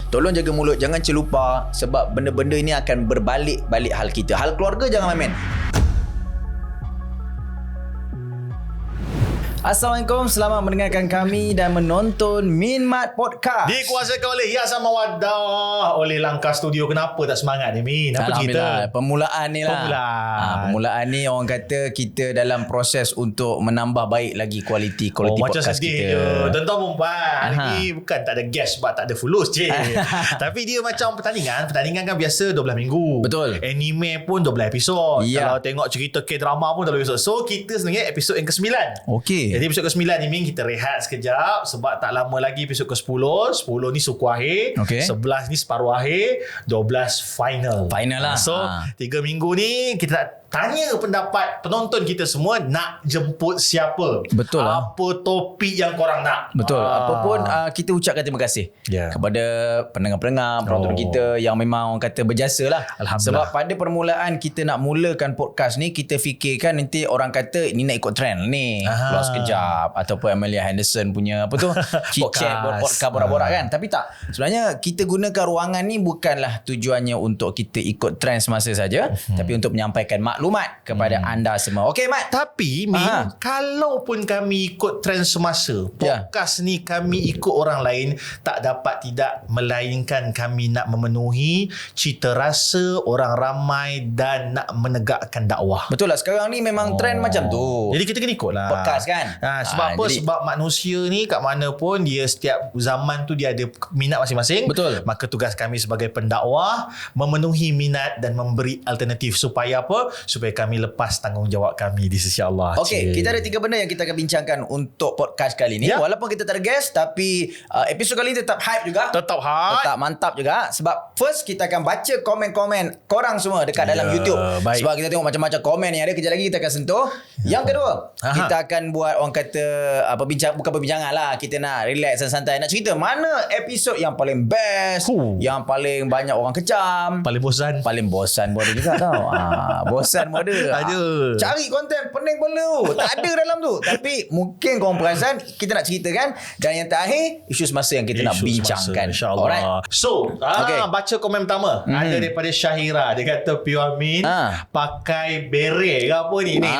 tolong jaga mulut, jangan celupa, sebab benda-benda ini akan berbalik-balik hal kita. Hal keluarga jangan main-main. Assalamualaikum, selamat mendengarkan kami dan menonton Minmat Podcast. Dikuasakan oleh Hiasan Mawaddah, oleh Langkah Studio. Kenapa tak semangat ni, Min? Apa cerita? Permulaan ni lah. Permulaan ni orang kata kita dalam proses untuk menambah baik lagi kualiti macam podcast sedih kita. Tuan-tuan perempuan, ni bukan tak ada guest sebab tak ada followers je. Tapi dia macam pertandingan. Pertandingan kan biasa 12 minggu. Betul. Anime pun 12 episod. Ya. Kalau tengok cerita K-drama pun 12 episod. So kita sebenarnya episod yang ke-9. Okey. Jadi episod ke-9 ni, Min, kita rehat sekejap sebab tak lama lagi episod ke-10. 10 ni suku akhir. Okey. 11 ni separuh akhir. 12 final. Final lah. So 3 minggu ni kita nak tanya pendapat penonton kita semua, nak jemput siapa. Betul lah. Apa topik yang korang nak. Betul. Apapun kita ucapkan terima kasih kepada pendengar-pendengar, penonton kita yang memang orang kata berjasa lah. Alhamdulillah. Sebab pada permulaan kita nak mulakan podcast ni, kita fikirkan nanti orang kata ni nak ikut trend ni. Keluar sekejap. Ataupun Amelia Henderson punya apa tu, chit-chat, podcast, borak-borak kan. Tapi tak. Sebenarnya kita gunakan ruangan ni bukanlah tujuannya untuk kita ikut trend semasa saja, tapi untuk menyampaikan maklumat kepada anda semua. Okey, Mat. Tapi, Min, kalaupun kami ikut trend semasa, podcast ni kami ikut orang lain, tak dapat tidak, melainkan kami nak memenuhi cita rasa orang ramai dan nak menegakkan dakwah. Betul lah. Sekarang ni memang trend macam tu. Jadi kita kena ikut lah. Podcast kan. Sebab apa? Sebab manusia ni kat mana pun, dia setiap zaman tu dia ada minat masing-masing. Betul. Maka tugas kami sebagai pendakwah memenuhi minat dan memberi alternatif. Supaya apa? Supaya kami lepas tanggungjawab kami di sisi Allah. Okey, kita ada 3 benda yang kita akan bincangkan untuk podcast kali ni. Walaupun kita tak ada guest, tapi episod kali ni tetap hype juga. Tetap hype. Tetap mantap juga. Sebab first kita akan baca komen-komen korang semua dekat dalam YouTube. Baik. Sebab kita tengok macam-macam komen yang ada. Kejap lagi kita akan sentuh. Yang kedua, kita akan buat orang kata bukan perbincangan lah. Kita nak relax dan santai. Nak cerita mana episod yang paling best, yang paling banyak orang kecam, Paling bosan. Paling bosan pun ada juga tau. Bosan pun ada. Cari konten pening perlu. Tak ada dalam tu. Tapi mungkin korang perasan kita nak ceritakan. Dan yang terakhir, isu semasa yang kita nak bincangkan. InsyaAllah. Alright. So, baca komen pertama. Ada daripada Syahira. Dia kata, Pure Min pakai beret ke apa ni? Ni.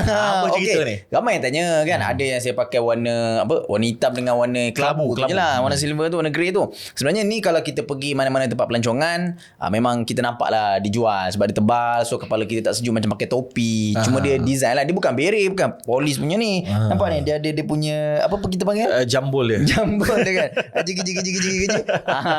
Apa cerita ni? Ramai yang tanya kan. Ada yang saya pakai warna warna hitam dengan warna kelabu tu je lah. Warna silver tu, warna grey tu. Sebenarnya ni kalau kita pergi mana-mana tempat pelancongan, memang kita nampak lah dijual sebab dia tebal. So kepala kita tak sejuk macam pakai topi. Cuma dia design lah. Dia bukan beret, bukan polis punya ni. Nampak ni? Dia ada dia punya apa kita panggil? Jambul dia. Jambul dia kan. Jigi.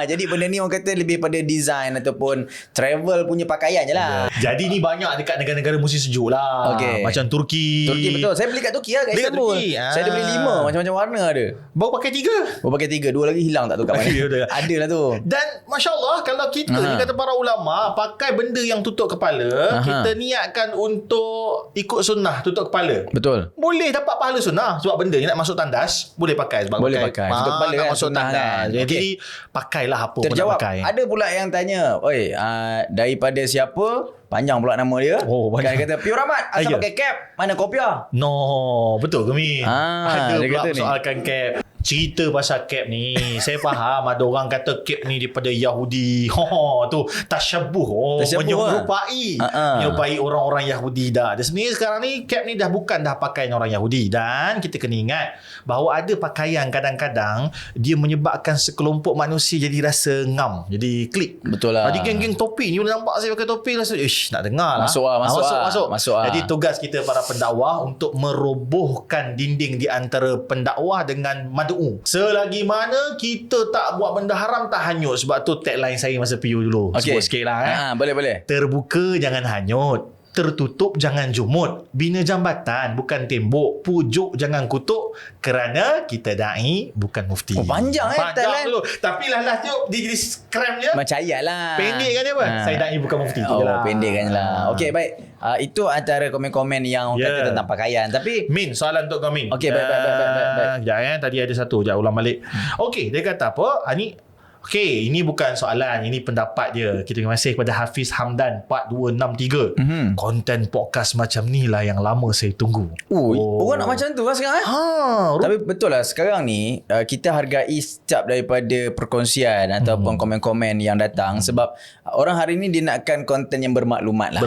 Jadi benda ni orang kata lebih pada design ataupun travel punya pakaian je lah. Jadi ni banyak dekat negara-negara musim sejuk lah. Macam Turki. Turki betul. Saya beli kat Turki lah, kat Istanbul. Saya ada beli 5 macam-macam warna ada. Baru pakai 3. 2 lagi hilang tak tahu kat mana. Ada lah tu. Dan Masya Allah, kalau kita ni kata para ulama, pakai benda yang tutup kepala, kita niatkan untuk ikut sunnah tutup kepala. Betul. Boleh dapat pahala sunnah. Sebab benda ni nak masuk tandas, boleh pakai. Sebab boleh pakai. Tutup kepala nak kan, masuk tandas. Kan. Jadi pakailah apa pun nak pakai. Ada pula yang tanya, oi, daripada siapa? Panjang pula nama dia. Kan kata, Pure Rahmat, asal pakai cap? Mana kopiah? No, betul ke Mi? Ada pula soalkan cap. Cerita pasal cap ni, saya faham ada orang kata cap ni daripada Yahudi. Tu tasyabuh. Menyerupai orang-orang Yahudi dah. Dan sebenarnya sekarang ni cap ni bukan pakaian orang Yahudi. Dan kita kena ingat bahawa ada pakaian kadang-kadang dia menyebabkan sekelompok manusia jadi rasa ngam, jadi klik. Betul lah. Jadi geng-geng topi ni boleh nampak saya pakai topi, rasa nak dengar lah. Masuk. Jadi tugas kita para pendakwah untuk merobohkan dinding di antara pendakwah dengan mad'u. Selagi mana kita tak buat benda haram, tak hanyut. Sebab tu tagline saya masa PU dulu. Sebut sikit lah. Boleh. Terbuka jangan hanyut, tertutup jangan jumut, bina jambatan bukan tembok, pujuk jangan kutuk, kerana kita da'i bukan mufti. Panjang dulu. Tapi lah tu di skram je macam ayat lah. Pendek kan dia apa? Saya da'i bukan mufti tu je lah. Pendek kan lah. Okey, baik. Itu antara komen-komen yang orang kata tentang pakaian. Tapi Min, soalan untuk kau Min. Okey, baik. Sekejap tadi ada satu. Sekejap ulang balik. Okey, dia kata apa? Ni Okay, ini bukan soalan, ini pendapat dia. Kita terima kasih kepada Hafiz Hamdan 4263. Konten podcast macam ni lah yang lama saya tunggu. Orang nak macam tu lah sekarang. Tapi betul lah sekarang ni kita hargai setiap daripada perkongsian ataupun komen-komen yang datang, sebab orang hari ni dia nakkan konten yang bermaklumat lah.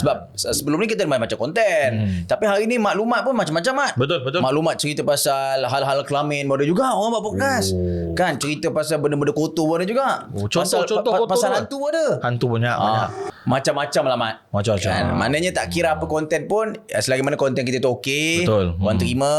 Sebab sebelum ni kita macam konten, tapi hari ni maklumat pun macam-macam kan. Betul. Maklumat cerita pasal hal-hal kelamin pun ada juga orang buat podcast. Kan cerita pasal benda-benda kotor pun ada juga. Contoh pasal hantu pun ada. Hantu banyak. Macam-macam lah Mat. Macam-macam. Kan? Maknanya tak kira apa konten pun, selagi mana konten kita tu okey, orang terima,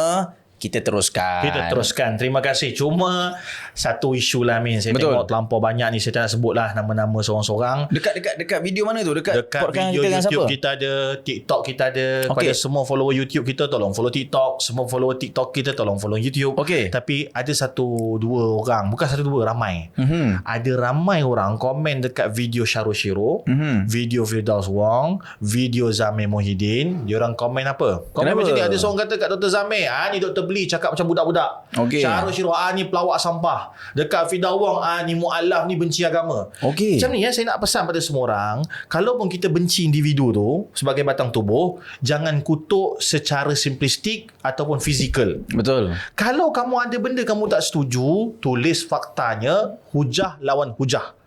kita teruskan. Terima kasih. Cuma satu isu lah Min. Saya tengok terlampau banyak ni. Saya tak nak sebut lah nama-nama seorang-seorang. Dekat video mana tu? Dekat video kita YouTube kita ada, TikTok kita ada. Kepada semua follower YouTube kita, tolong follow TikTok. Semua follower TikTok kita, tolong follow YouTube. Tapi ada 1-2 orang, bukan 1-2, ramai. Ada ramai orang komen dekat video Syarul Shiro, video Firdaus Wong, video Zamir Mohidin. Diorang komen apa? Komen macam ni. Ada seorang kata kat Dr. Zamir, ni Dr. Beli cakap macam budak-budak. Syarul Shiro, ni pelawak sampah. Dekat Firdaus Wong, ni mu'alaf, ni benci agama. Macam ni saya nak pesan pada semua orang, kalau pun kita benci individu tu sebagai batang tubuh, jangan kutuk secara simplistik ataupun fizikal. Betul. Kalau kamu ada benda kamu tak setuju, tulis faktanya, hujah lawan hujah.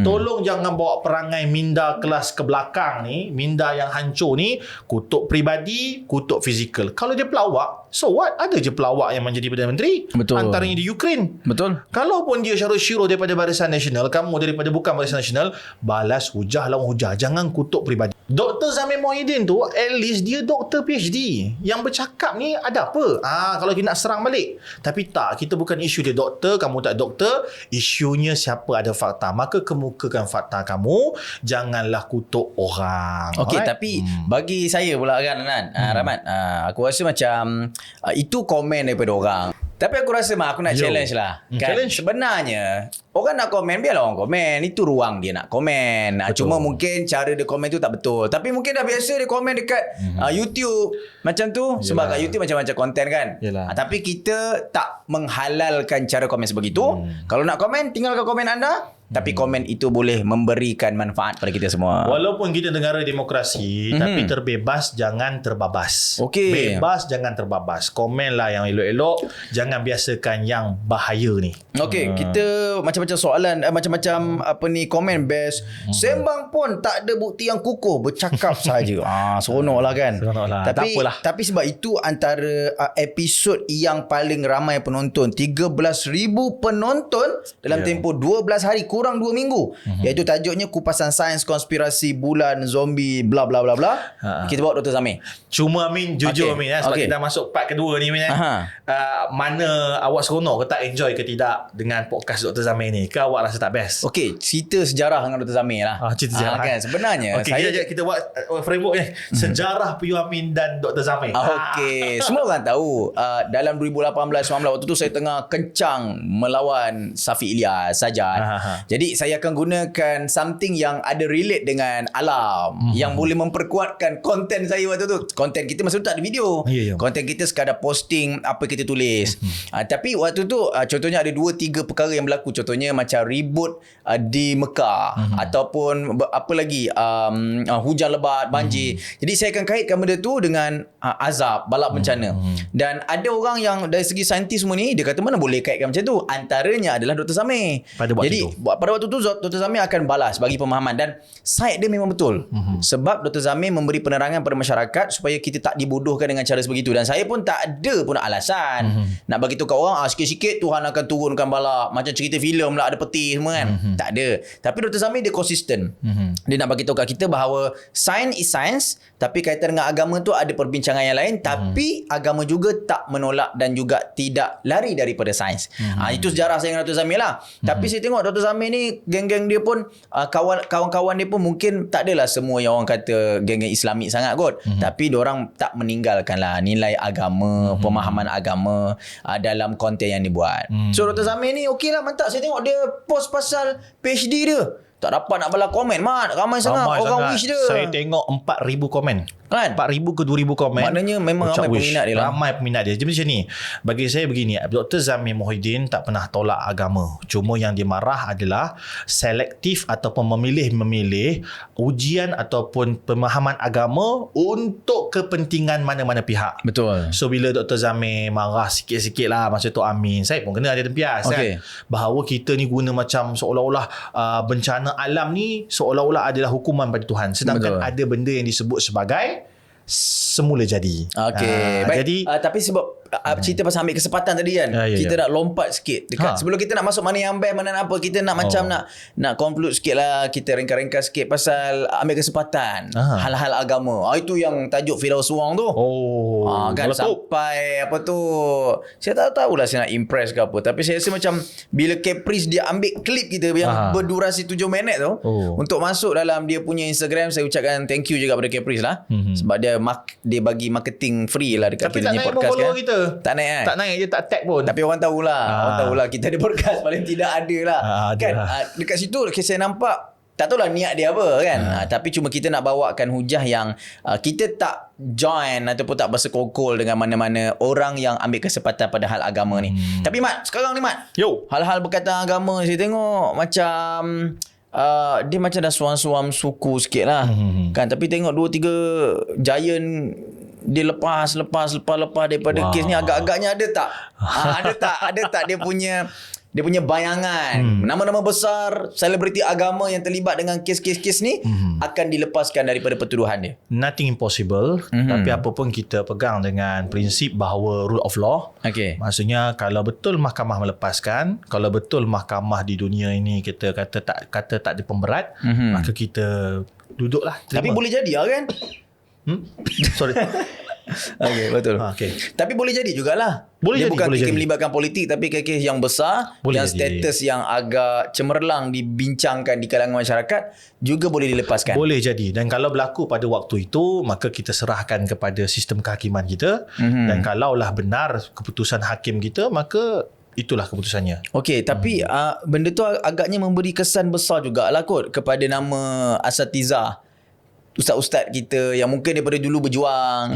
Tolong jangan bawa perangai minda kelas ke belakang ni, minda yang hancur ni, kutuk peribadi, kutuk fizikal. Kalau dia pelawak, so what? Ada je pelawak yang menjadi Perdana Menteri. Betul. Antaranya di Ukraine. Betul. Kalau pun dia Syarul Shiro daripada Barisan Nasional, kamu daripada bukan Barisan Nasional, balas hujah lawan hujah. Jangan kutuk peribadi. Dr. Zamir Mohidin tu, at least dia doktor PhD. Yang bercakap ni ada apa? Kalau kita nak serang balik. Tapi tak, kita bukan isu dia doktor, kamu tak doktor. Isunya siapa ada fakta. Maka kemukakan fakta kamu, janganlah kutuk orang. Tapi bagi saya pula kan Rahmat, aku rasa macam itu komen daripada orang. Tapi aku rasa aku nak challenge lah kan? Sebenarnya orang nak komen, biarlah orang komen. Itu ruang dia nak komen. Cuma mungkin cara dia komen tu tak betul. Tapi mungkin dah biasa dia komen dekat YouTube macam tu. Sebab kat YouTube macam-macam konten kan. Tapi kita tak menghalalkan cara komen sebegitu. Kalau nak komen, tinggalkan komen anda. Tapi komen itu boleh memberikan manfaat pada kita semua. Walaupun kita negara demokrasi, tapi terbebas jangan terbabas. Bebas jangan terbabas. Komenlah yang elok-elok, jangan biasakan yang bahaya ni. Kita macam-macam soalan, macam-macam komen best. Sembang pun tak ada bukti yang kukuh, bercakap saja. Seronok lah kan. Tapi sebab itu antara episod yang paling ramai penonton, 13,000 penonton dalam tempoh 12 hari, kurang 2 minggu. Iaitu tajuknya Kupasan Sains Konspirasi Bulan Zombie bla bla bla bla. Kita bawa Dr. Zamir. Cuma Min, jujur Min, sebab kita masuk part kedua ni Min, mana awak seronok ke tak, enjoy ke tidak dengan podcast Dr. Zamir ni? Ke awak rasa tak best? Cerita sejarah dengan Dr. Zamir lah. Cerita sejarah kan. Sebenarnya kita buat framework ni. Sejarah Piyu Amin dan Dr. Zamir. Semua orang tahu dalam 2018-19 waktu tu saya tengah kencang melawan Safi Ilyas Sajad. Jadi saya akan gunakan something yang ada relate dengan alam, yang boleh memperkuatkan konten saya waktu tu. Konten kita masa tu tak ada video. Konten kita sekadar posting apa kita tulis. Tapi waktu tu contohnya ada 2-3 perkara yang berlaku. Contohnya macam ribut di Mekah, ataupun apa lagi, hujan lebat, banjir. Jadi saya akan kaitkan benda tu dengan azab, balak bencana. Dan ada orang yang dari segi saintis semua ni, dia kata mana boleh kaitkan macam tu. Antaranya adalah Dr. Zamir. Pada waktu tu Dr. Zamir akan balas bagi pemahaman, dan side dia memang betul. Sebab Dr. Zamir memberi penerangan pada masyarakat supaya kita tak dibodohkan dengan cara sebegitu. Dan saya pun tak ada pun alasan nak bagi tahu kat orang sikit-sikit Tuhan akan turunkan balak, macam cerita filem lah, ada peti semua kan. Tak ada. Tapi Dr. Zamir dia konsisten. Dia nak bagi tahu kat kita bahawa science is science, tapi kaitan dengan agama tu ada perbincangan yang lain. Tapi agama juga tak menolak dan juga tidak lari daripada sains. Itu sejarah saya dengan Dr. Zamir lah. Tapi saya tengok Dr. Zamir ni, geng-geng dia pun, kawan-kawan dia pun mungkin tak adalah semua yang orang kata geng-geng Islamik sangat kot. Tapi diorang tak meninggalkan lah nilai agama, pemahaman agama dalam konten yang dibuat. So Dr. Zamir ni okey lah, mantap. Saya tengok dia post pasal PhD dia. Tak dapat nak balas komen, Mat. Ramai sangat orang wish dia. Saya tengok 4,000 komen. Kan? 4,000 ke 2,000 komen. Maknanya memang ramai peminat dia lah. Ramai peminat dia. Jadi macam ni. Bagi saya begini, Dr. Zamir Muhyiddin tak pernah tolak agama. Cuma yang dia marah adalah selektif ataupun memilih ujian ataupun pemahaman agama untuk kepentingan mana-mana pihak. Betul. So bila Dr. Zamir marah sikit-sikit lah masa tu Amin, saya pun kena ada tempias kan. Bahawa kita ni guna macam seolah-olah bencana alam ni seolah-olah adalah hukuman pada Tuhan. Sedangkan ada benda yang disebut sebagai semula jadi. Okey. Baik. Jadi tapi sebab cerita pasal ambil kesempatan tadi kan. Kita nak lompat sikit dekat sebelum kita nak masuk mana yang best, mana nak apa, kita nak macam nak conclude sikit lah, kita ringkas-ringkas sikit pasal ambil kesempatan hal-hal agama. Itu yang tajuk Firdaus Wong tu. Kan sampai apa tu, saya tak tahulah saya nak impress ke apa, tapi saya rasa macam bila Caprice dia ambil klip kita yang berdurasi 7 minit tu untuk masuk dalam dia punya Instagram, saya ucapkan thank you juga pada Caprice lah. Sebab dia bagi marketing free lah dekat kita ni podcast kan. Kita. Tak naik Tak naik je, tak tag pun. Tapi orang tahulah. Orang tahulah kita ada podcast paling tidak ada lah. Kan dekat situ saya nampak, tak tahulah niat dia apa kan. Tapi cuma kita nak bawakan hujah yang kita tak join ataupun tak bersekongkol dengan mana-mana orang yang ambil kesempatan pada hal agama ni. Tapi Mat, sekarang ni Mat, hal-hal berkaitan agama saya tengok macam dia macam dah suam-suam suku sikit lah. Kan, tapi tengok 2-3 giant dia lepas daripada kes ni, agak-agaknya ada tak? Ada tak dia punya bayangan nama-nama besar selebriti agama yang terlibat dengan kes-kes ni akan dilepaskan daripada pertuduhan dia? Nothing impossible. Tapi apa pun kita pegang dengan prinsip bahawa rule of law. Maksudnya kalau betul mahkamah melepaskan, kalau betul mahkamah di dunia ini kita kata tak ada pemberat, maka kita duduklah terima. Tapi boleh jadi lah kan? Sorry. Betul. Tapi boleh jadi jugalah. Dia bukan kes melibatkan politik, tapi kes yang besar, yang status yang agak cemerlang dibincangkan di kalangan masyarakat juga boleh dilepaskan. Boleh jadi. Dan kalau berlaku pada waktu itu, maka kita serahkan kepada sistem kehakiman kita. Dan kalaulah benar keputusan hakim kita, maka itulah keputusannya. Tapi benda tu agaknya memberi kesan besar jugalah kot kepada nama asatizah, ustaz-ustaz kita yang mungkin daripada dulu berjuang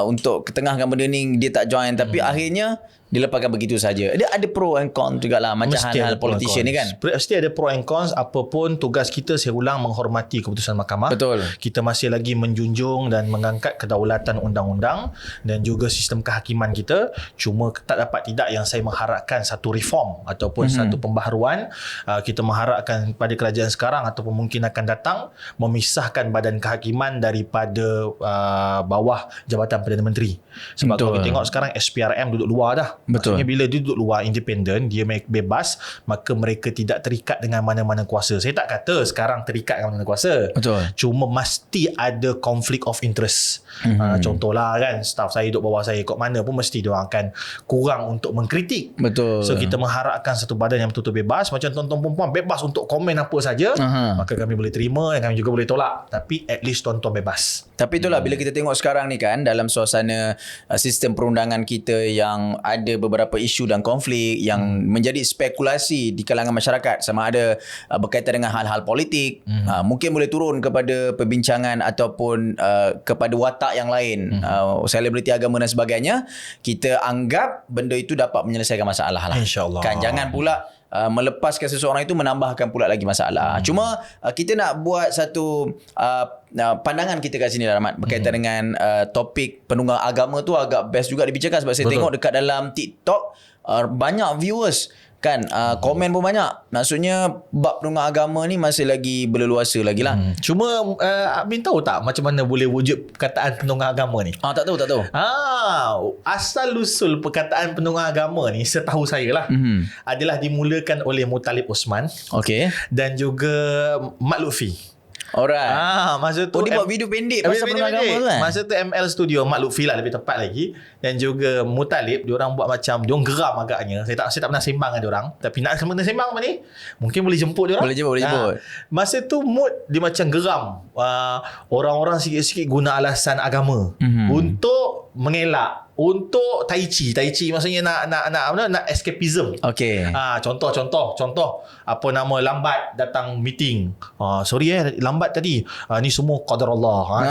untuk ketengahkan benda ni, dia tak join, tapi akhirnya dilepaskan begitu saja. Dia ada pro and con jugalah, macam hal-hal politician ni kan. Mesti ada pro and cons. Apapun tugas kita, saya ulang, menghormati keputusan mahkamah. Betul. Kita masih lagi menjunjung dan mengangkat kedaulatan undang-undang dan juga sistem kehakiman kita. Cuma tak dapat tidak yang saya mengharapkan satu reform ataupun satu pembaharuan. Kita mengharapkan pada kerajaan sekarang ataupun mungkin akan datang memisahkan badan kehakiman daripada bawah Jabatan Perdana Menteri. Sebab kalau kita tengok sekarang SPRM duduk luar dah. Maksudnya bila dia duduk luar independen, dia bebas, maka mereka tidak terikat dengan mana-mana kuasa. Saya tak kata sekarang terikat dengan mana-mana kuasa. Cuma mesti ada conflict of interest. Contohlah kan, staff saya duduk bawah saya, kat mana pun mesti dia akan kurang untuk mengkritik. So kita mengharapkan satu badan yang betul-betul bebas. Macam tuan-tuan perempuan bebas untuk komen apa saja, maka kami boleh terima dan kami juga boleh tolak. Tapi at least tuan-tuan bebas. Tapi itulah bila kita tengok sekarang ni kan, dalam suasana sistem perundangan kita yang ada beberapa isu dan konflik yang menjadi spekulasi di kalangan masyarakat, sama ada berkaitan dengan hal-hal politik, mungkin boleh turun kepada perbincangan ataupun kepada watak yang lain, selebriti agama dan sebagainya. Kita anggap benda itu dapat menyelesaikan masalah lah. InsyaAllah. Kan, jangan pula melepaskan seseorang itu menambahkan pula lagi masalah. Cuma kita nak buat satu pandangan kita kat sini Rahmat berkaitan dengan topik penunggang agama tu agak best juga dibicarakan, sebab saya tengok dekat dalam TikTok banyak viewers kan, komen pun banyak. Maksudnya bab penunggang agama ni masih lagi berleluasa lagi lah. Cuma Amin tahu tak macam mana boleh wujud perkataan penunggang agama ni? Tak tahu. Asal usul perkataan penunggang agama ni setahu saya lah adalah dimulakan oleh Muttalib Osman dan juga Mat Lutfi. Alright. Masa tu dia buat video pendek pasal penunggang agama kan? Masa tu ML Studio, Mat Lutfi lah lebih tepat lagi, dan juga Muttalib, diorang buat macam diorang geram agaknya. Saya tak pernah sembang dengan diorang, tapi nak kena sembang apa ni? Mungkin boleh jemput diorang. Boleh jemput. Masa tu mood dia macam geram. Orang-orang sikit-sikit guna alasan agama untuk mengelak, untuk tai chi maksudnya nak escapism. Okey. Contoh apa nama, lambat datang meeting. Sorry lambat tadi. Ni semua qadar Allah.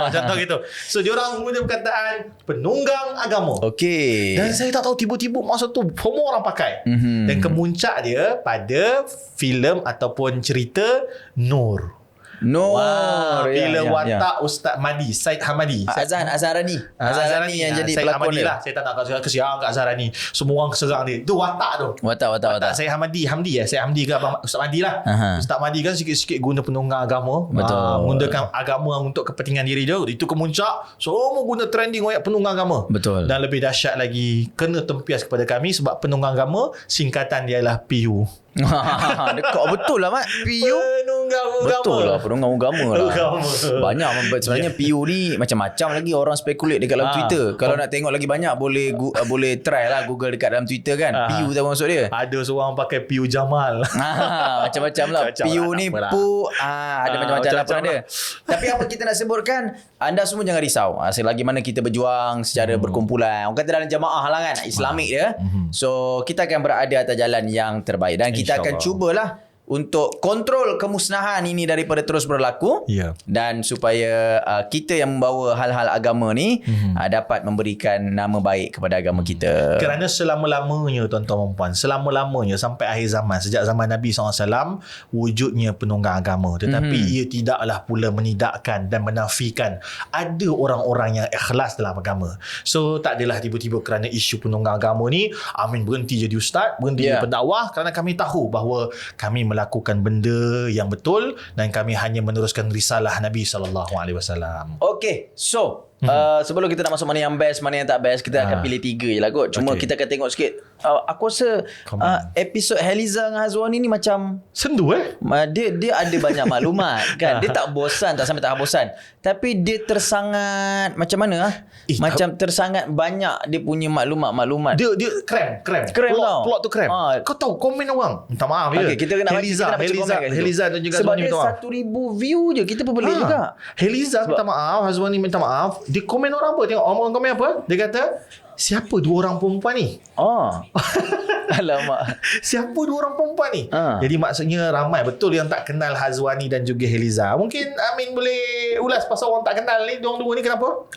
Contoh gitu. So diorang guna perkataan penunggang agama. Okey. Dan saya tak tahu tiba-tiba masa tu semua orang pakai. Dan kemuncak dia pada filem ataupun cerita Nur. Bila watak Ustaz Madi, Said Hamadi. Azharani yang jadi Said pelakon Hamadi dia. lah. Saya tak nak kesian kat Azharani. Semua orang serang dia. Itu watak tu. Watak. Said Hamdi Said Hamdi ke Abang Ustaz Madi lah. Ustaz Madi kan sikit-sikit guna penunggang agama. Betul. Menggunakan agama untuk kepentingan diri dia. Itu kemuncak. Semua guna trending ayat penunggang agama. Betul. Dan lebih dahsyat lagi, kena tempias kepada kami sebab penunggang agama singkatan dia ialah PU. Dekat betul lah Mat. PU Penunggang agama. betul lah, penunggang agama lah. Banyak sebenarnya PU ni macam-macam lagi orang speculate dekat dalam Twitter. Kalau nak tengok lagi banyak boleh try lah Google dekat dalam Twitter kan. PU tu maksud dia. Ada seorang pakai PU Jamal. Macam-macam lah. PU ni ada macam-macam lah pun ada. Tapi apa kita nak sebutkan, anda semua jangan risau. Selagi mana kita berjuang secara berkumpulan, orang kata dalam jamaah lah kan, Islamik dia. So kita akan berada atas jalan yang terbaik. Dan kita akan cubalah untuk kontrol kemusnahan ini daripada terus berlaku. Dan supaya kita yang membawa hal-hal agama ni dapat memberikan nama baik kepada agama kita. Kerana selama-lamanya tuan-tuan dan puan, selama-lamanya sampai akhir zaman, sejak zaman Nabi SAW, wujudnya penunggang agama. Tetapi ia tidaklah pula menidakkan dan menafikan ada orang-orang yang ikhlas dalam agama. So tak adalah tiba-tiba kerana isu penunggang agama ni Amin berhenti jadi ustaz, berhenti jadi pendakwah. Kerana kami tahu bahawa kami melakukan benda yang betul dan kami hanya meneruskan risalah Nabi SAW. Okay, so sebelum kita nak masuk mana yang best, mana yang tak best, kita akan pilih 3 je lah kot. Cuma kita akan tengok sikit. Aku rasa episod Heliza dengan Hazwani ni macam sendu dia ada banyak maklumat kan. Dia tak bosan, tak sampai tak bosan. Tapi dia tersangat macam mana macam tersangat banyak dia punya maklumat. Dia krem plot tu krem. Kau tahu komen orang. Minta maaf ya. Kita kena Heliza dan juga sebab Hazwani dia 1,000 view je. Kita pun pelik juga. Heliza minta maaf, Hazwani minta maaf. Dia komen orang apa? Tengok orang komen apa? Dia kata, siapa 2 orang perempuan ni? Alamak. Siapa 2 orang perempuan ni? Jadi maksudnya ramai betul yang tak kenal Hazwani dan juga Heliza. Mungkin Amin boleh ulas pasal orang tak kenal ni, diorang 2 ni kenapa?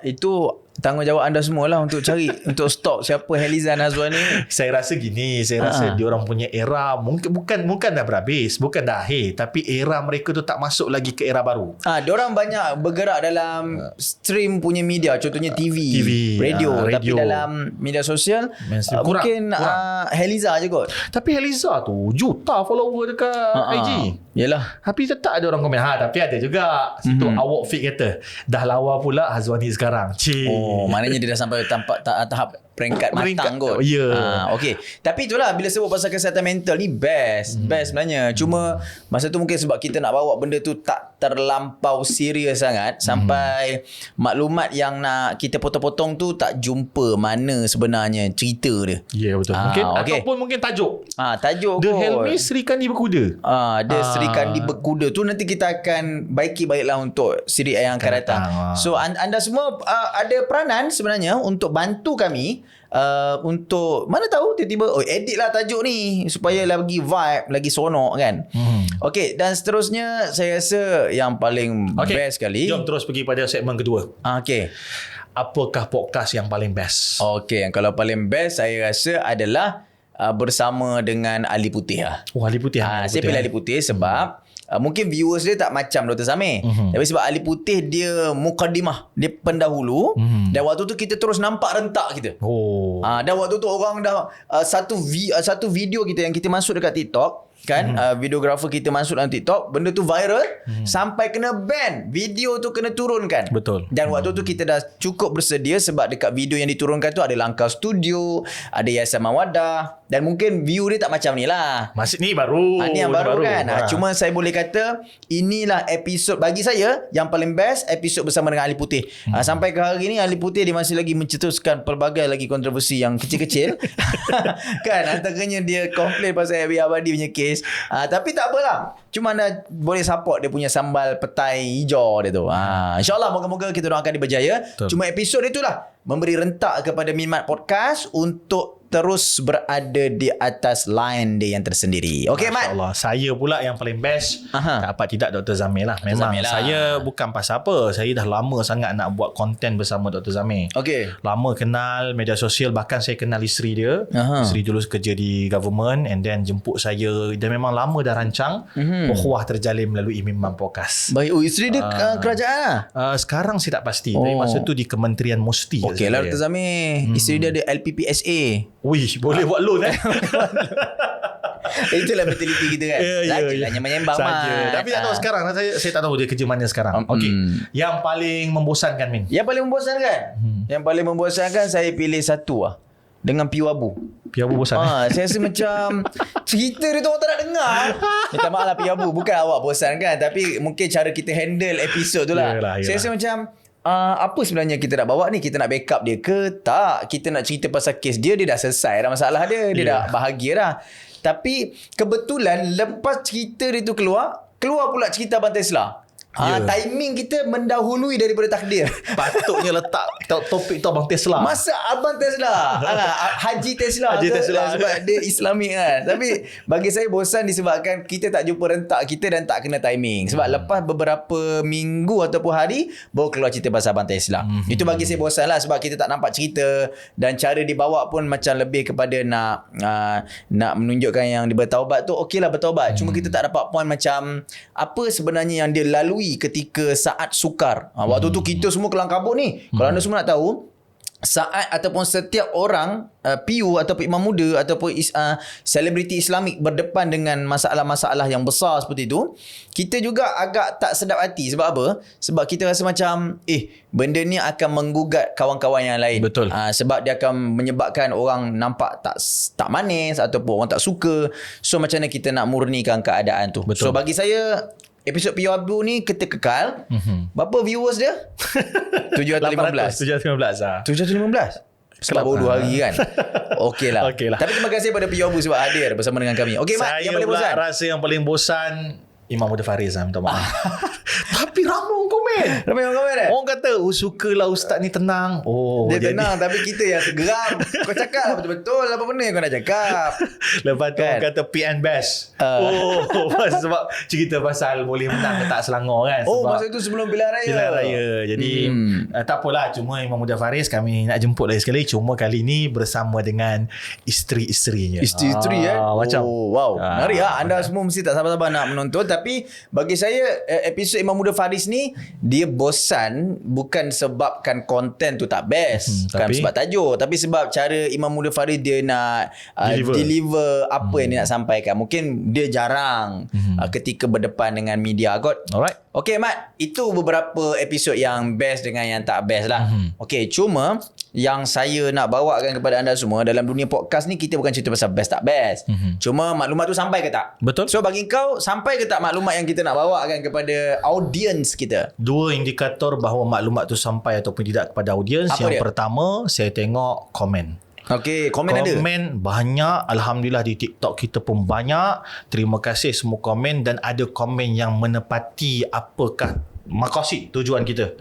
Itu tanggungjawab anda semualah untuk cari untuk stop siapa Heliza dan Hazwani ni. Saya rasa gini, saya rasa diorang punya era bukan dah berhabis, bukan dah akhir, tapi era mereka tu tak masuk lagi ke era baru. Diorang banyak bergerak dalam stream punya media, contohnya TV radio. Tapi dalam media sosial mungkin Heliza je kot. Tapi Heliza tu juta follower dekat IG. Yelah. Tapi tetap ada orang komen. Tapi ada juga situ awak fit kata dah lawa pula Hazwani sekarang. Maknanya dia dah sampai tahap peringkat matang kot. Okay. Tapi itulah, bila sebut pasal kesihatan mental ni best sebenarnya. Cuma masa tu mungkin sebab kita nak bawa benda tu tak terlampau serius sangat, sampai maklumat yang nak kita potong-potong tu tak jumpa mana sebenarnya cerita dia. Ya betul. Mungkin ataupun mungkin tajuk. Tajuk The Helmi Sri Kandi Berkuda. Dia Sri Kandi Berkuda tu nanti kita akan baiki baiklah untuk siri yang akan datang. So anda semua ada peranan sebenarnya untuk bantu kami untuk mana tahu tiba-tiba edit lah tajuk ni supaya lagi vibe, lagi sonok kan. Okay, dan seterusnya saya rasa yang paling best sekali. Jom terus pergi pada segmen kedua. Okay, apakah podcast yang paling best? Okay, yang kalau paling best saya rasa adalah bersama dengan Ali Putih lah. Ali Putih. Saya pilih Ali Putih sebab mungkin viewers dia tak macam Dr. Samir. Tapi sebab Ali Putih dia mukadimah, dia pendahulu. Dan waktu tu kita terus nampak rentak kita. Dan waktu tu orang dah satu video kita yang kita masuk dekat TikTok kan, videographer kita masuk dalam TikTok, benda tu viral sampai kena ban, video tu kena turunkan. Betul. Dan waktu tu kita dah cukup bersedia sebab dekat video yang diturunkan tu ada Langkah Studio, ada Yayasan Mawadah, dan mungkin view dia tak macam ni lah. Masih ni baru. Ni yang baru kan. Cuma saya boleh kata inilah episod bagi saya yang paling best, episod bersama dengan Ali Putih. Sampai ke hari ni Ali Putih dia masih lagi mencetuskan pelbagai lagi kontroversi yang kecil-kecil. Kan, antaranya dia komplain pasal Abi Abadi punya kes petis. Tapi tak apalah. Cuma anda boleh support dia punya sambal petai hijau dia tu. InsyaAllah moga-moga kita orang akan berjaya. Cuma episod itulah memberi rentak kepada Minmat Podcast untuk terus berada di atas line dia yang tersendiri. Okey, Mat? InsyaAllah. Saya pula yang paling best. Tak apa tidak Dr. Zamir lah. Memang saya bukan pasal apa. Saya dah lama sangat nak buat konten bersama Dr. Zamir. Okey. Lama kenal media sosial. Bahkan saya kenal isteri dia. Isteri dulu kerja di government and then jemput saya. Dan memang lama dah rancang. Ukhuwah terjalin melalui Minmat Podcast. Baik. Isteri dia kerajaan lah? Sekarang saya tak pasti. Tapi masa tu di Kementerian Musti. Okey lah Dr. Zamir. Isteri dia ada LPPSA. Wih, boleh buat loan Itulah mentaliti kita kan. Sajalah nyembang-nyembang Mat. Tapi tak tahu sekarang. Saya tak tahu dia kerja mana sekarang. Okey. Yang paling membosankan, Min? Yang paling membosankan? Yang paling membosankan saya pilih satu lah. Dengan Piu Abu. Piu Abu bosan. Saya rasa macam cerita dia tu orang tak nak dengar. Minta maaf lah Piu Abu. Bukan awak bosan kan. Tapi mungkin cara kita handle episod tu lah. Yalah. Saya rasa macam apa sebenarnya kita nak bawa ni? Kita nak backup dia ke tak? Kita nak cerita pasal kes dia dah selesai dah masalah dia. Dia dah bahagia dah. Tapi kebetulan lepas cerita dia tu keluar pula cerita Abang Tesla. Timing kita mendahului daripada takdir. Patutnya letak topik tu Abang Tesla. Masa Abang Tesla Haji Tesla sebab dia Islamik kan. Tapi bagi saya bosan disebabkan kita tak jumpa rentak kita dan tak kena timing. Sebab lepas beberapa minggu ataupun hari baru keluar cerita pasal Abang Tesla. Itu bagi saya bosan lah. Sebab kita tak nampak cerita. Dan cara dibawa pun macam lebih kepada nak menunjukkan yang dia bertaubat tu. Okey lah bertaubat. Cuma kita tak dapat point macam apa sebenarnya yang dia lalui ketika saat sukar. Waktu tu kita semua kelang kabut ni. Kalau anda semua nak tahu, saat ataupun setiap orang PU ataupun imam muda ataupun selebriti Islamik berdepan dengan masalah-masalah yang besar seperti itu, kita juga agak tak sedap hati. Sebab apa? Sebab kita rasa macam benda ni akan menggugat kawan-kawan yang lain. Betul. Sebab dia akan menyebabkan orang nampak tak manis ataupun orang tak suka. So macam mana kita nak murnikan keadaan tu. Betul. So bagi saya episod Piu Abu ni kita kekal. Berapa viewers dia? 715. 715 Sebab baru 2 hari kan. Okey lah. Tapi terima kasih pada Piu Abu sebab hadir bersama dengan kami. Okey Mat, yang paling bosan? Saya rasa yang paling bosan Imam Muda Fariz lah, minta maaf. Tapi ramai komen. Ramai orang komen Orang kata, sukalah ustaz ni tenang. Dia tenang tapi kita yang geram. Kau cakap lah betul-betul apa benda yang kau nak cakap. Lepas tu orang kata PN best. Sebab cerita pasal boleh menang ke tak Selangor kan. Sebab masa itu sebelum pilihan raya. Pilihan raya. Jadi tak apalah. Cuma Imam Muda Fariz kami nak jemput lagi sekali. Cuma kali ni bersama dengan isteri-isterinya. Isteri-isteri macam wow. Menarik lah. Anda semua mesti tak sabar-sabar nak menonton. Tapi bagi saya episod Imam Muda Fariz ni dia bosan bukan sebabkan konten tu tak best, bukan sebab tajuk, tapi sebab cara Imam Muda Fariz dia nak deliver apa yang dia nak sampaikan. Mungkin dia jarang ketika berdepan dengan media kot. Alright. Okey Mat, itu beberapa episod yang best dengan yang tak best lah. Okey, cuma yang saya nak bawakan kepada anda semua dalam dunia podcast ni, kita bukan cerita pasal best tak best. Cuma maklumat tu sampai ke tak? Betul. So bagi kau, sampai ke tak maklumat yang kita nak bawakan kepada audience kita? 2 indikator bahawa maklumat tu sampai ataupun tidak kepada audience. Yang pertama, saya tengok komen. Okey, komen ada? Komen banyak. Alhamdulillah di TikTok kita pun banyak. Terima kasih semua komen. Dan ada komen yang menepati apakah maqasid tujuan kita.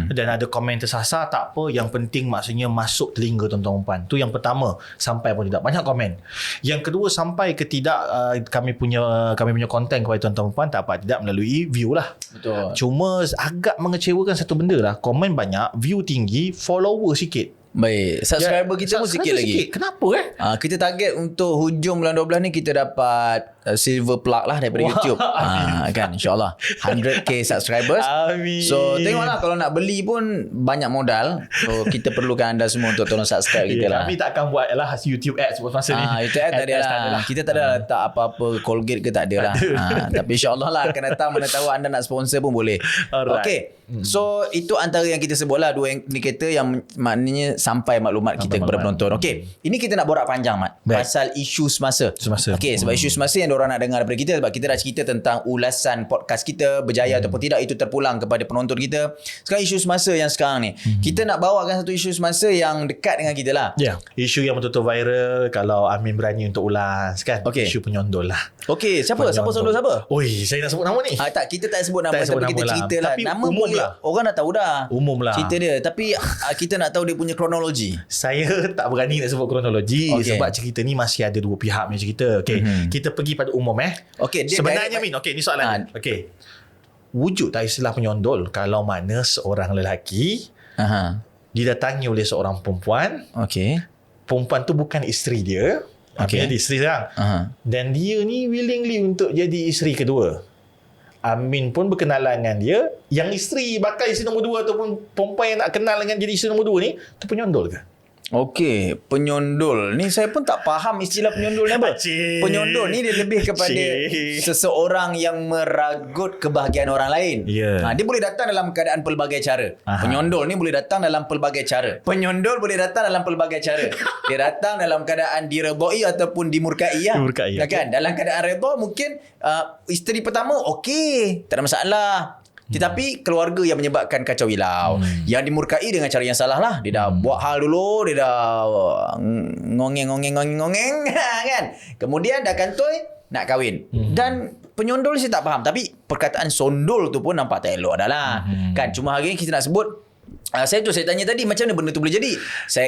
Dan ada komen tersasar, tak apa. Yang penting maksudnya masuk telinga tuan-tuan puan. Tu yang pertama. Sampai pun tidak. Banyak komen. Yang kedua, sampai ke tidak kami punya konten kepada tuan-tuan puan, tak apa tidak melalui view lah. Betul. Cuma agak mengecewakan satu benda lah. Komen banyak, view tinggi, follower sikit. Baik, subscriber kita pun sikit lagi. Kenapa kita target untuk hujung bulan 12 ni kita dapat silver plug lah daripada YouTube. Kan insyaAllah 100k subscribers. Amin. So tengoklah, kalau nak beli pun banyak modal. So kita perlukan anda semua untuk tolong subscribe kita lah. Kami takkan buat lah YouTube ads buat masa ni. YouTube ads tak ada lah. Kita tak ada letak apa-apa Colgate ke, tak ada lah. Tapi insyaAllah lah akan datang. Mana tahu anda nak sponsor pun boleh. Okay. So itu antara yang kita sebut lah, 2 indikator yang maknanya sampai maklumat kita kepada penonton. Okey, ini kita nak borak panjang Mat. Pasal isu semasa. Okay, sebab isu semasa yang diorang nak dengar daripada kita, sebab kita dah cerita tentang ulasan podcast kita berjaya ataupun tidak, itu terpulang kepada penonton kita. Sekarang isu semasa yang sekarang ni, kita nak bawakan satu isu semasa yang dekat dengan kita lah. Isu yang betul-betul viral, kalau Amin berani untuk ulas kan, isu penyondol lah. Siapa sondol siapa? Oi, saya nak sebut nama ni. Tak, kita tak sebut nama, tapi kita cerita lah. Tapi nama umum boleh, lah. orang dah tahu dah Umum lah cerita dia, tapi kita nak tahu dia punya kronologi. Saya tak berani nak sebut kronologi, sebab cerita ni masih ada dua pihak punya cerita. Kita pergi pada umum sebenarnya Min, ni soalan. Wujud tak istilah penyondol kalau mana seorang lelaki didatangi oleh seorang perempuan. Perempuan tu bukan isteri dia, dia isteri sekarang. Dan dia ni willingly untuk jadi isteri kedua. Amin pun berkenalan dengan dia. Yang isteri, bakal isteri nombor 2 ataupun perempuan yang nak kenal dengan jadi isteri nombor 2 ni, tu penyondol ke? Penyondol ni saya pun tak faham istilah penyondol ni apa. Penyondol ni dia lebih kepada seseorang yang meragut kebahagiaan orang lain. Dia boleh datang dalam keadaan pelbagai cara. Penyondol ni boleh datang dalam pelbagai cara. Penyondol boleh datang dalam pelbagai cara. Dia datang dalam keadaan diredai ataupun dimurkai kan? Dalam keadaan redha mungkin isteri pertama tak ada masalah. Tetapi keluarga yang menyebabkan kacau hilau, yang dimurkai dengan cara yang salah lah. Dia dah buat hal dulu, dia dah ngongeng kan. Kemudian dah kantoi nak kahwin. Dan penyondol saya tak faham, tapi perkataan sondol tu pun nampak tak elok dah lah. Kan, cuma hari ni kita nak sebut, saya tanya tadi macam mana benda tu boleh jadi.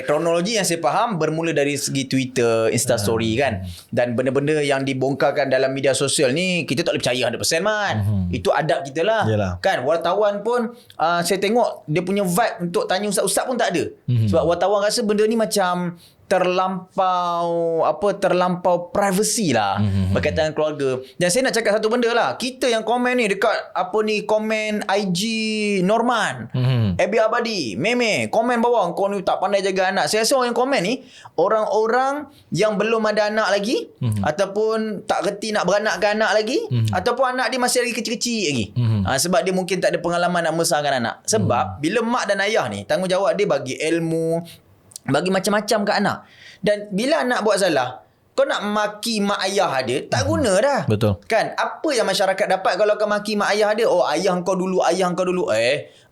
Kronologi yang saya faham bermula dari segi Twitter, Instastory kan. Dan benda-benda yang dibongkarkan dalam media sosial ni kita tak boleh percaya 100% man. Itu adab kita lah. Kan, wartawan pun saya tengok dia punya vibe untuk tanya ustaz-ustaz pun tak ada. Sebab wartawan rasa benda ni macam terlampau privacy lah berkaitan dengan keluarga. Dan saya nak cakap satu benda lah, kita yang komen ni dekat komen IG Norman, Abi Abadi, Meme, komen bawah kau ni tak pandai jaga anak. Saya rasa orang yang komen ni orang-orang yang belum ada anak lagi, ataupun tak reti nak beranakkan anak lagi, ataupun anak dia masih lagi kecil-kecil lagi. Sebab dia mungkin tak ada pengalaman nak membesarkan anak. Sebab bila mak dan ayah ni, tanggungjawab dia bagi ilmu, bagi macam-macam ke anak. Dan bila anak buat salah, kau nak maki mak ayah dia, tak guna dah. Betul. Kan? Apa yang masyarakat dapat kalau kau maki mak ayah dia? Ayah kau dulu.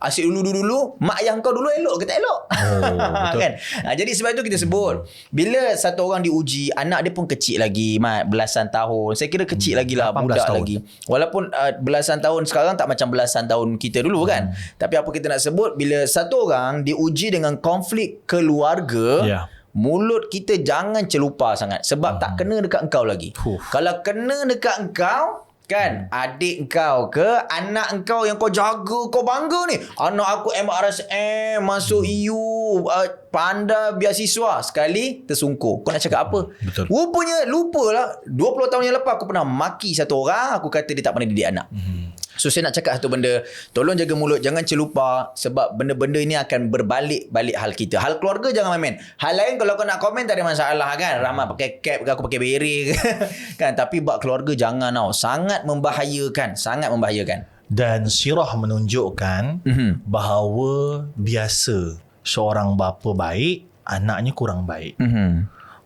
Asyik dulu. Mak ayah kau dulu elok ke tak elok? Betul. Kan? Jadi sebab itu kita sebut, bila satu orang diuji, anak dia pun kecil lagi, belasan tahun. Saya kira kecil lagi lah, budak tahun lagi. Walaupun belasan tahun sekarang tak macam belasan tahun kita dulu kan. Tapi apa kita nak sebut, bila satu orang diuji dengan konflik keluarga, mulut kita jangan celupa sangat. Sebab tak kena dekat engkau lagi. Kalau kena dekat engkau, kan, adik engkau ke anak engkau yang kau jaga, kau bangga ni, anak aku MRSM masuk EU, pandai beasiswa, sekali tersungkur, kau nak cakap apa? Betul. Rupanya lupalah 20 tahun yang lepas aku pernah maki satu orang, aku kata dia tak pandai didik anak. So saya nak cakap satu benda, tolong jaga mulut, jangan celupa, sebab benda-benda ini akan berbalik-balik hal kita. Hal keluarga jangan main-main. Hal lain kalau kau nak komen tak ada masalah kan. Rahmat pakai cap ke, aku pakai beret ke kan. Tapi bab keluarga jangan tau. Sangat membahayakan. Dan sirah menunjukkan bahawa biasa seorang bapa baik, anaknya kurang baik.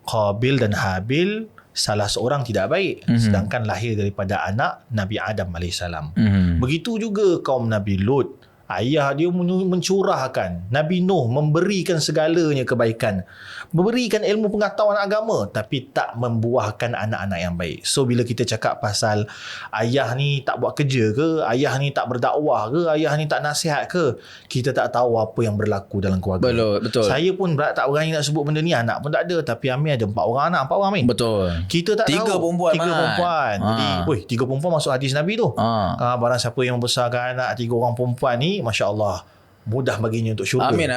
Qabil dan Habil, salah seorang tidak baik, sedangkan lahir daripada anak Nabi Adam AS. Begitu juga kaum Nabi Lut, ayah dia mencurahkan. Nabi Nuh memberikan segalanya kebaikan, memberikan ilmu pengetahuan agama, tapi tak membuahkan anak-anak yang baik. So bila kita cakap pasal ayah ni tak buat kerja ke, ayah ni tak berdakwah ke, ayah ni tak nasihat ke, kita tak tahu apa yang berlaku dalam keluarga. Betul. Saya pun tak berani nak sebut benda ni. Anak pun tak ada, tapi Amin ada 4 orang anak, 4 orang Amin. Betul. Kita tak 3 tahu. perempuan. 3 perempuan. Jadi 3 perempuan masuk hadis Nabi tu. Barang siapa yang membesarkan anak 3 orang perempuan ni, Masya Allah, mudah baginya untuk syurga. Amin.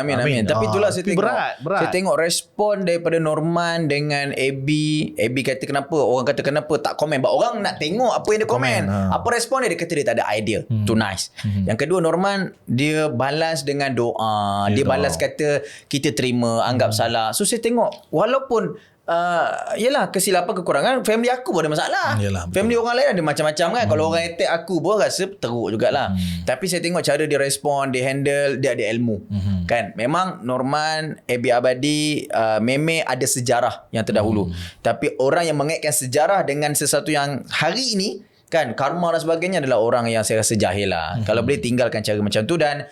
Tapi itulah saya tengok. Berat. Saya tengok respon daripada Norman dengan Abby. Abby kata kenapa? Orang kata kenapa tak komen? Sebab orang nak tengok apa yang dia komen. Apa respon dia? Dia kata dia tak ada idea. Too nice. Yang kedua, Norman dia balas dengan doa. Dia balas kata kita terima, anggap salah. So saya tengok, walaupun yelah kesilapan, kekurangan, family aku pun ada masalah. Family orang lain ada macam-macam kan. Kalau orang attack aku pun rasa teruk jugalah. Tapi saya tengok cara dia respon, dia handle, dia ada ilmu. Kan memang Norman, Abi Abadi, Meme ada sejarah yang terdahulu. Tapi orang yang mengaitkan sejarah dengan sesuatu yang hari ini, kan, karma dan sebagainya adalah orang yang saya rasa jahil lah. Kalau boleh tinggalkan cara macam tu. Dan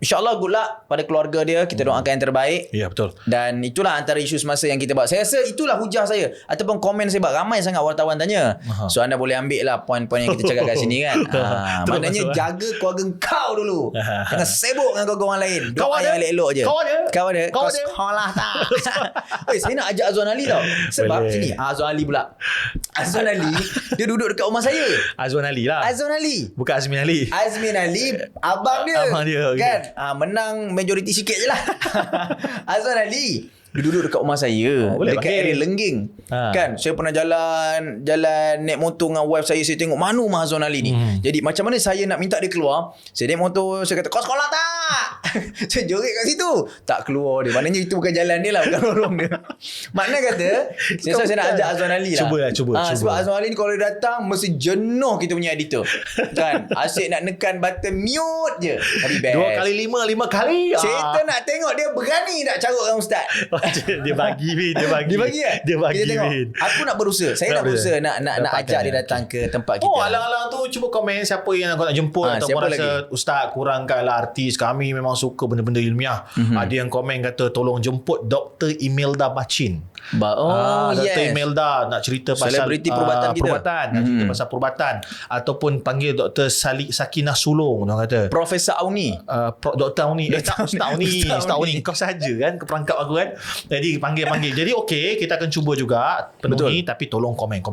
InsyaAllah good luck pada keluarga dia. Kita doakan yang terbaik. Ya, betul. Dan itulah antara isu semasa yang kita buat. Saya rasa itulah hujah saya ataupun komen saya buat. Ramai sangat wartawan tanya. So anda boleh ambil lah poin-poin yang kita cakap kat sini kan. Maknanya jaga keluarga kau dulu. Jangan sibuk dengan keluarga orang lain. Doa yang elok-elok je. Kau ada? Kau sekolah tak? Saya nak ajak Azwan Ali tau. Sebab sini Azwan Ali pula. Azwan Ali dia duduk dekat rumah saya. Azwan Ali lah. Azwan Ali. Bukan Azmin Ali. Azmin Ali abang dia. Dia kan menang majoriti sikit je lah. Azwan Ali dia duduk dekat rumah saya, dekat area Lengging. Kan saya pernah jalan naik motor dengan wife saya tengok mana rumah Azwan Ali ni. Jadi macam mana saya nak minta dia keluar, saya naik motor, saya kata kau sekolah tak? Saya joget kat situ, tak keluar dia. Maknanya itu bukan jalan dia lah, bukan lorong dia. Makna kata saya nak ajak Azwan Ali lah. Cuba. Sebab Azwan Ali ni kalau dia datang mesti jenuh kita punya editor. Kan asyik nak nekan button mute je. Tapi best 2 kali 5 kali. Kita nak tengok dia berani tak carut dengan ustaz. Dia bagi Dia bagi Bin. Aku nak berusaha. Saya nak berusaha nak ajak dia datang ke tempat kita. Alang-alang tu cuba komen siapa yang kau nak jemput atau kau rasa ustaz kurangkanlah artis kami memang suka benda-benda ilmiah. Ada yang komen kata tolong jemput Dr. Imelda Bachin. Dr. Imelda nak cerita pasal selebriti perubatan kita. Nak cerita pasal perubatan ataupun panggil Dr. Sakinah Sulong orang kata. Profesor Auni. Dr. Auni. Ustaz Auni. Kau sahaja kan keperangkap aku kan. Jadi panggil. Jadi okey, kita akan cuba juga penuhi. Betul. Tapi tolong komen.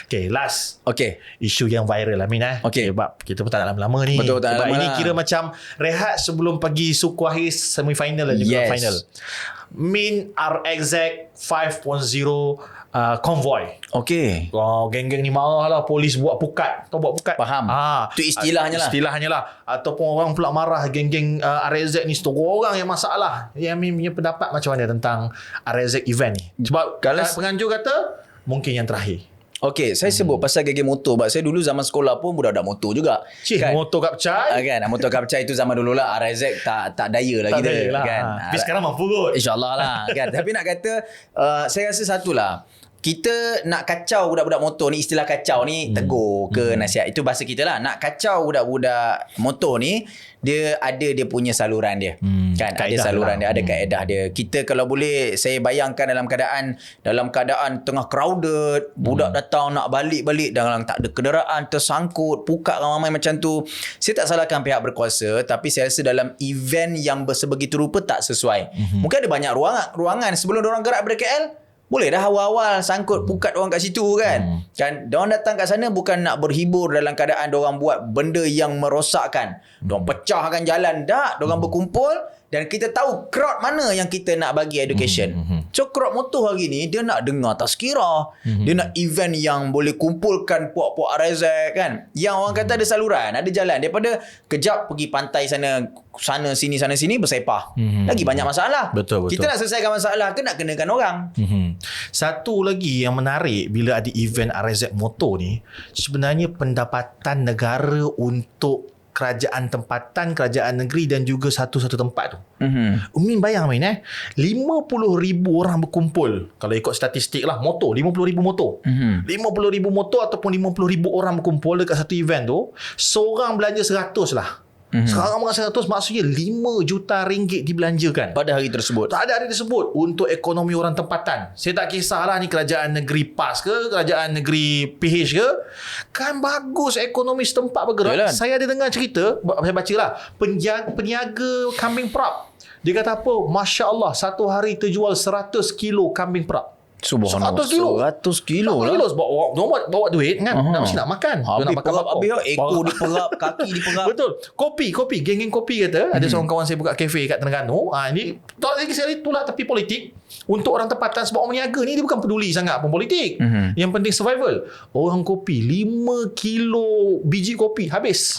Okay, last. Okay. Isu yang viral lah Min. Okay. Sebab kita pun tak nak lama-lama ni. Betul, tak sebab lama ini lah. kira macam rehat sebelum pergi suku akhir semi-final dan juga final. Min RXZ 5.0 convoy. Okay. Geng-geng ni marah lah. Polis buat pukat. Tahu buat pukat? Faham. Itu istilahnya lah. Ataupun orang pula marah geng-geng RXZ ni setorang orang yang masalah. Yang Min punya pendapat macam mana tentang RXZ event ni? Sebab kalau penganjur kata mungkin yang terakhir. Okay, saya sebut pasal geng motor. Sebab saya dulu zaman sekolah pun budak-budak motor juga. Kan? Motor kap cai. Kan, motor kap cai itu zaman dulu lah. RXZ tak daya lah kita. Kan? Tapi sekarang mampu kot. InsyaAllah lah. Kan? Tapi nak kata, saya rasa satulah. Kita nak kacau budak-budak motor ni, istilah kacau ni tegur ke nasihat. Itu bahasa kita lah. Nak kacau budak-budak motor ni, dia punya saluran dia. Kan ada saluran dia, ada kaedah dia. Kita kalau boleh, saya bayangkan dalam keadaan tengah crowded, budak datang nak balik dalam tak ada kenderaan, tersangkut, pukat ramai macam tu. Saya tak salahkan pihak berkuasa, tapi saya rasa dalam event yang sebegitu rupa tak sesuai. Mungkin ada banyak ruangan sebelum diorang gerak dari KL. Boleh dah awal-awal sangkut pukat orang kat situ kan. Kan diorang datang kat sana bukan nak berhibur dalam keadaan diorang buat benda yang merosakkan. Diorang pecahkan jalan. Diorang berkumpul dan kita tahu crowd mana yang kita nak bagi education. So crowd motor hari ni dia nak dengar tazkirah. Dia nak event yang boleh kumpulkan puak-puak RXZ kan. Yang orang kata ada saluran, ada jalan. Daripada kejap pergi pantai sana sini bersepah. Lagi banyak masalah. Betul. Kita nak selesaikan masalah ke nak kenakan orang. Satu lagi yang menarik bila ada event RXZ motor ni, sebenarnya pendapatan negara untuk kerajaan tempatan, kerajaan negeri dan juga satu-satu tempat tu. Min bayang Min 50,000 orang berkumpul. Kalau ikut statistik lah, motor 50,000 motor. 50,000 motor ataupun 50,000 orang berkumpul dekat satu event tu, seorang belanja 100 lah. Sekarang orang 100 maksudnya 5 juta ringgit dibelanjakan pada hari tersebut. Tak ada hari tersebut untuk ekonomi orang tempatan. Saya tak kisahlah ni kerajaan negeri PAS ke, kerajaan negeri PH ke, kan bagus ekonomi setempat bergerak. Yalah. Saya ada dengar cerita, saya baca lah, peniaga kambing perap. Dia kata apa? Masya Allah, satu hari terjual 100 kilo kambing perap. 100 kilo lah. Bawa duit kan. Mesti nak makan. Habis nak makan habis ekor diperap, kaki diperap. Betul. Kopi. Geng-geng kopi kata. Ada seorang kawan saya buka kafe kat Terengganu. Ini tak lagi sekali itulah tapi politik. Untuk orang tempatan, sebab orang meniaga ni dia bukan peduli sangat pun politik. Yang penting survival. Orang kopi 5 kilo biji kopi habis.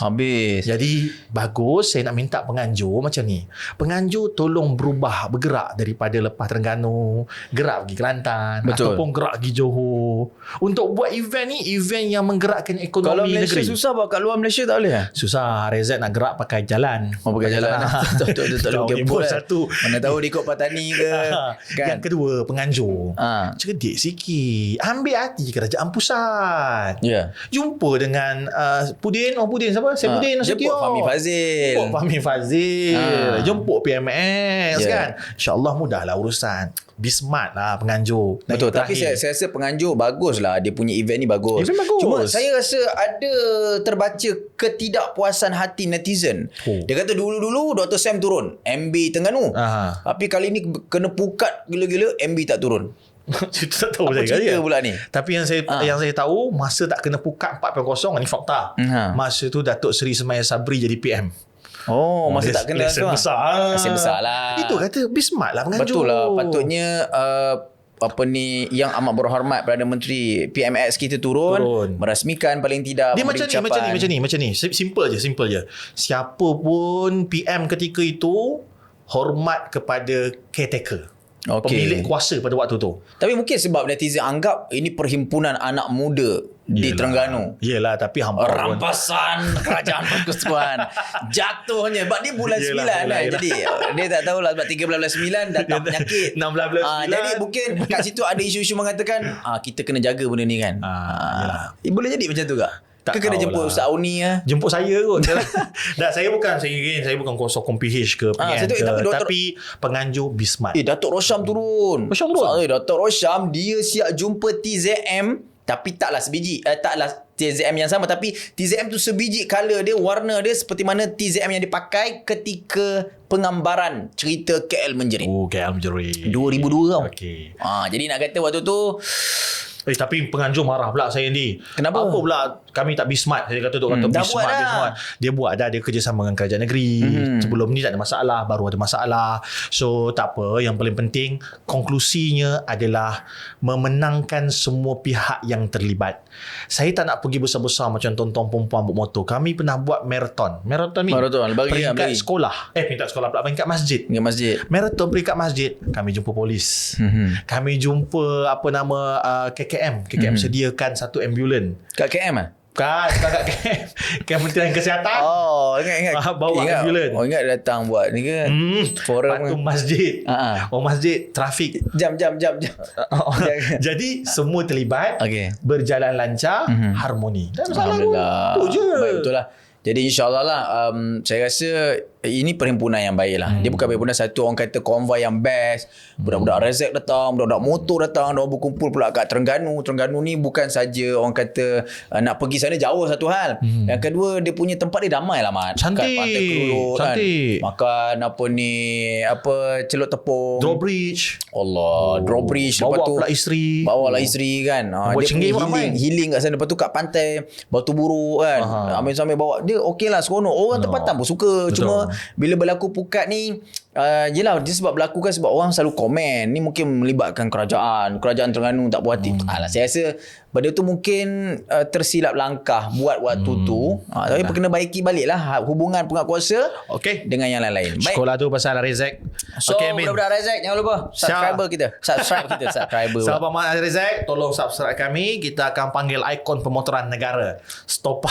Jadi bagus, saya nak minta penganjur macam ni. Penganjur tolong bergerak daripada lepas Terengganu, gerak pergi Kelantan. Betul. Ataupun gerak pergi Johor. Untuk buat event ni, event yang menggerakkan ekonomi Kalau Malaysia negeri. susah bawa kat luar Malaysia tak boleh? Susah. Reza nak gerak pakai jalan. Pakai jalan. Tak boleh kebun satu. Mana tahu dia ikut Patani ke. Kan? Yang kedua, penganjur. Cerdik sikit. Ambil hati kerajaan pusat. Jumpa dengan Pudin siapa? Saya Pudin jemput Fahmi Fazil. Jemput PMS kan. InsyaAllah mudahlah urusan. Be smart lah penganjur. Betul. Tapi saya rasa penganjur bagus lah. Dia punya event ni bagus. Cuma saya rasa ada terbaca ketidakpuasan hati netizen. Dia kata dulu-dulu Dr. Sam turun MB Terengganu. Tapi kali ni kena pukat gila-gila, MB tak turun. Kita tak tahu apa cerita pula ni. Tapi yang saya tahu, masa tak kena pukat 4.0 ni fakta. Masa tu Datuk Seri Semaya Sabri jadi PM. Masa tak kena tu. Lesen besar lah. Itu kata be smart lah penganjur. Betul lah. Patutnya yang amat berhormat Perdana Menteri PMX kita turun merasmikan paling tidak. Dia macam ni. Simple je. Siapa pun PM ketika itu hormat kepada caretaker. Pemilik kuasa pada waktu tu. Tapi mungkin sebab netizen anggap ini perhimpunan anak muda di Terengganu. Yelah, tapi rampasan kerajaan persekutuan jatuhnya. Sebab dia bulan 9 kan. Jadi dia tak tahulah sebab 13 9 datang penyakit. 16 9. Jadi mungkin kat situ ada isu-isu mengatakan kita kena jaga benda ni kan. Boleh jadi macam tu tak? Tak kena jemput Ustaz Auni ya? Jemput saya kot. Saya bukan sokong PH ke PN ke, tapi penganjur be smart. Datuk Rosham turun. Datuk Rosham dia siap jumpa TZM, tapi taklah sebiji. Taklah TZM yang sama, tapi TZM tu sebiji color dia, warna dia seperti mana TZM yang dipakai ketika penggambaran cerita KL Menjerit. KL Menjerit 2002 tau. Jadi nak kata waktu tu tapi penganjur marah pula saya ni. Kenapa? Apa pula kami tak be smart? Saya kata be smart. Dia buat dah. Dia kerjasama dengan kerajaan negeri. Sebelum ni tak ada masalah. Baru ada masalah. So tak apa. Yang paling penting konklusinya adalah memenangkan semua pihak yang terlibat. Saya tak nak pergi besar-besar macam tonton perempuan buat motor. Kami pernah buat marathon ni. Peringkat sekolah. Peringkat sekolah pula. Peringkat masjid. Marathon peringkat masjid. Kami jumpa polis. Kami jumpa KKM sediakan satu ambulans. Kat KM ah? Kat KM. Kementerian Kesihatan. Ingat. Bawa ambulans. Ingat datang buat ni ke? Forum patu masjid. Masjid trafik. Jam. Jadi semua terlibat. Berjalan lancar, harmoni. Tak masalah pun. Tu je. Baik, betul lah. Jadi insyaAllah lah saya rasa ini perhimpunan yang baik lah. Dia bukan perhimpunan satu orang kata konvoi yang best. Budak-budak Rezek datang, budak-budak motor datang, dia berkumpul pula kat Terengganu. Terengganu ni bukan saja orang kata nak pergi sana jauh satu hal. Yang kedua dia punya tempat dia damai lah Mat. Cantik. Kat Pantai Keluluk kan. Makan celup tepung. Drawbridge. Drawbridge. Bawa pula isteri. kan. Dia punya healing kat sana. Lepas tu kat pantai Batu Buruk kan. Ambil sambil bawa. Dia okey lah seronok. Orang tempatan pun suka. Betul. Cuma bila berlaku pukat ni yelah dia sebab berlaku kan sebab orang selalu komen ni mungkin melibatkan kerajaan Terengganu tak puas hati. Saya rasa benda tu mungkin tersilap langkah buat waktu tu. Tapi kena baiki balik lah hubungan penguatkuasa dengan yang lain-lain. Baik. Sekolah tu pasal Rezek. So budak-budak Rezek jangan lupa subscribe kita. Sahabat Mak Rezek, tolong subscribe kami. Kita akan panggil ikon pemotoran negara. Stopper.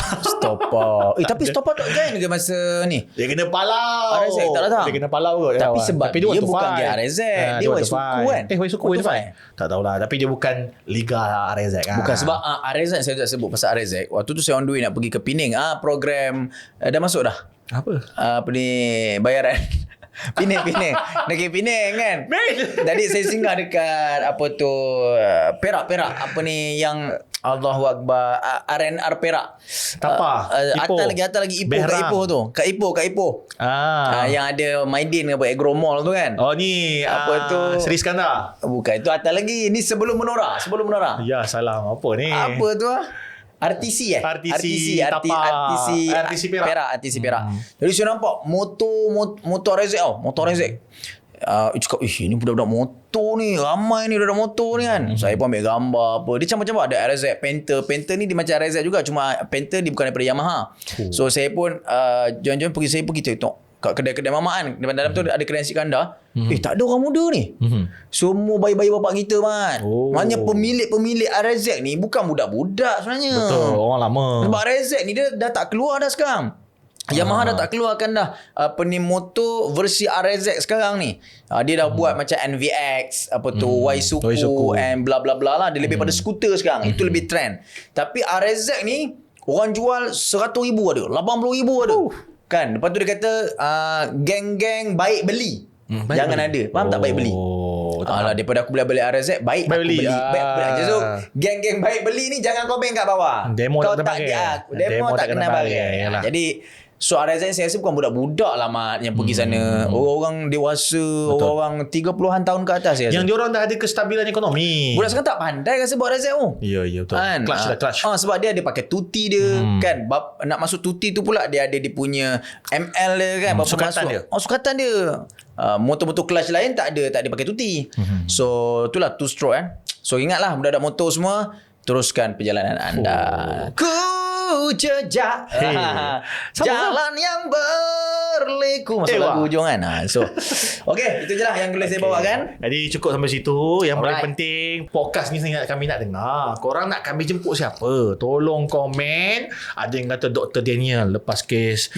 Tapi Stopper tak join ke masa ni? Dia kena palau. Rezek tak datang. Dia kena palau kot. Tapi sebab dia bukan GRZ, dia Wai Suku kan. Wai Suku tak tahulah. Tapi dia bukan Liga RZ kan. Bukan sebab RZ saya tak sebut pasal RZ. Waktu tu saya on the way nak pergi ke Pening. Program dah masuk dah. Apa? Bayaran. Pening. Nak pergi Pening kan. Tadi saya singgah dekat Perak. Yang Allahu Akbar, RNR Perak. Tapa. Atas lagi Ipoh tu. Kat Ipoh. Yang ada Maidin apa Agro Mall tu kan. Ni Seri Iskandar. Bukan, itu atas lagi. Ni sebelum Menora. Ya, salah. Apa ni? Apa tu RTC Perak. Jadi saya nampak motor Rezek. cakap, ini budak-budak motor ni, ramai ni budak-budak motor ni kan. Saya pun ambil gambar apa. Dia macam-macam ada RZ Panther ni dia macam RZ juga, cuma Panther dia bukan daripada Yamaha. So saya pun join-join saya pergi tengok kat kedai-kedai mamak kan. Dalam tu ada kedai nasi kandar. Tak ada orang muda ni. Semua bayi-bayi bapak kita man. Maknanya pemilik RZ ni bukan budak-budak sebenarnya. Betul, orang lama. Sebab RZ ni dia dah tak keluar dah sekarang. Yamaha dah tak keluarkan dah motor versi RZ sekarang ni. Dia dah buat macam NVX, Waisuku and bla bla bla lah. Dia lebih pada skuter sekarang. Itu lebih trend. Tapi RZ ni orang jual 100,000 ada, 80,000 ada. Kan? Lepas tu dia kata geng-geng baik beli. Jangan ada. Faham tak baik beli? Alah, daripada aku beli RZ, baik aku beli. Baik aku beli. So, geng-geng baik beli ni jangan komen kat bawah. Demo kau tak kena pakai. Jadi so RZ saya rasa bukan budak-budak lah Mat yang pergi sana. Orang-orang dewasa, orang 30-an tahun ke atas saya rasa. Yang diorang dah ada kestabilan ekonomi. Budak sekarang tak pandai rasa buat RZ tu. Ya betul. Clutch. Sebab dia ada pakai tuti dia kan. Nak masuk tuti tu pula dia ada dia punya ML dia kan. Sukatan dia. Sukatan dia. Motor-motor clutch lain tak ada pakai tuti. So itulah 2 stroke kan. So ingatlah budak-budak motor semua, teruskan perjalanan anda. Ku jejak jalan yang berliku. Masuk lagu hujung kan. So okay, itu je lah yang boleh saya bawakan. Jadi cukup sampai situ. Yang paling penting, podcast ni kami nak dengar. Korang nak kami jemput siapa? Tolong komen. Ada yang kata Dr. Daniel lepas kes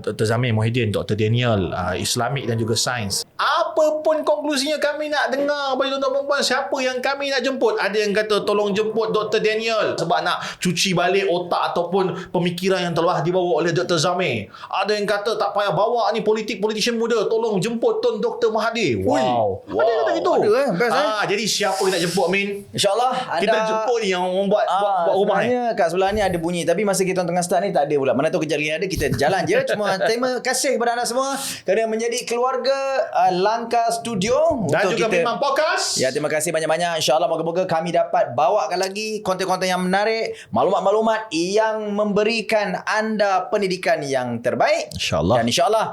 Dr. Zamir Mohidin, Dr. Daniel Islamik dan juga Sains. Apa pun konklusinya kami nak dengar bagi tuan-tuan perempuan, siapa yang kami nak jemput. Ada yang kata tolong jemput Dr. Daniel sebab nak cuci balik otak ataupun pemikiran yang telah dibawa oleh Dr. Zamir. Ada yang kata tak payah bawa ni politician muda, tolong jemput Tun Dr. Mahathir. Wow. Ada yang kata gitu. Best, jadi siapa yang nak jemput Min? InsyaAllah kita jemput ni yang buat rumah ni. Kat sebelah ni ada bunyi, tapi masa kita tengah start ni tak ada pula. Mana tahu kejap lagi ada, kita jalan je. Cuma terima kasih kepada anda semua kerana menjadi keluarga Langkah Studio dan untuk juga Memang Podcast. Ya, terima kasih banyak-banyak. InsyaAllah moga-moga kami dapat bawakan lagi konten-konten yang menarik, maklumat-maklumat yang memberikan anda pendidikan yang terbaik. InsyaAllah. Dan insyaAllah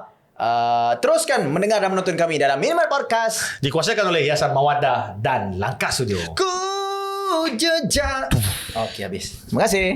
teruskan mendengar dan menonton kami dalam Minimal Podcast, dikuasakan oleh Yayasan Mawaddah dan Langkah Studio. Ku jejak. Okey, habis. Terima kasih.